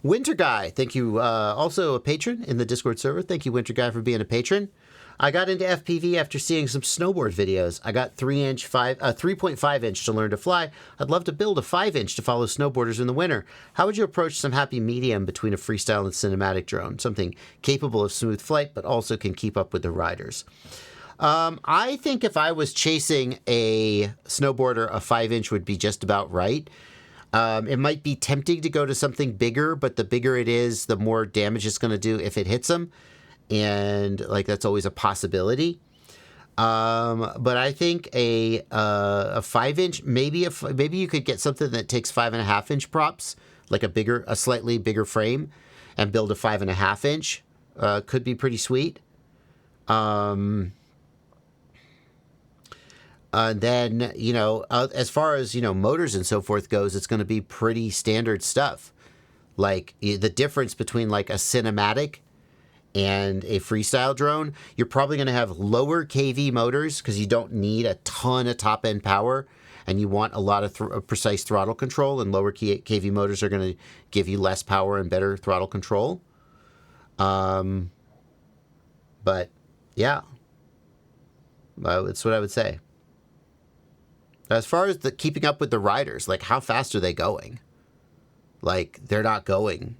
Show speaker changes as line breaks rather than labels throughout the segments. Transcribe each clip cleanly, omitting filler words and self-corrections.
Winter Guy, thank you. Also a patron in the Discord server. Thank you, Winter Guy, for being a patron. I got into FPV after seeing some snowboard videos. I got 3.5 inch to learn to fly. I'd love to build a 5 inch to follow snowboarders in the winter. How would you approach some happy medium between a freestyle and cinematic drone? Something capable of smooth flight, but also can keep up with the riders. I think if I was chasing a snowboarder, a 5 inch would be just about right. It might be tempting to go to something bigger, but the bigger it is, the more damage it's going to do if it hits them. And like that's always a possibility. But I think a 5 inch, maybe you could get something that takes 5.5 inch props, like a slightly bigger frame, and build a 5.5 inch. Could be pretty sweet. And then, as far as, motors and so forth goes, it's going to be pretty standard stuff. Like the difference between like a cinematic and a freestyle drone, you're probably going to have lower KV motors because you don't need a ton of top end power and you want a lot of precise throttle control, and lower KV motors are going to give you less power and better throttle control. But yeah, that's what I would say. As far as the keeping up with the riders, like how fast are they going? Like they're not going,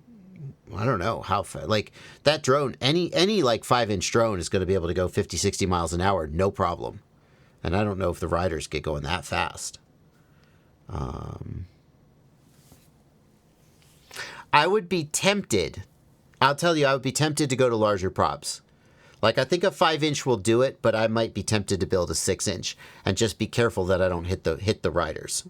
I don't know how fast. Like that drone, any like 5 inch drone is going to be able to go 50, 60 miles an hour, no problem. And I don't know if the riders get going that fast. I would be tempted. I'll tell you, I would be tempted to go to larger props. Like I think a 5 inch will do it, but I might be tempted to build a 6 inch and just be careful that I don't hit the riders.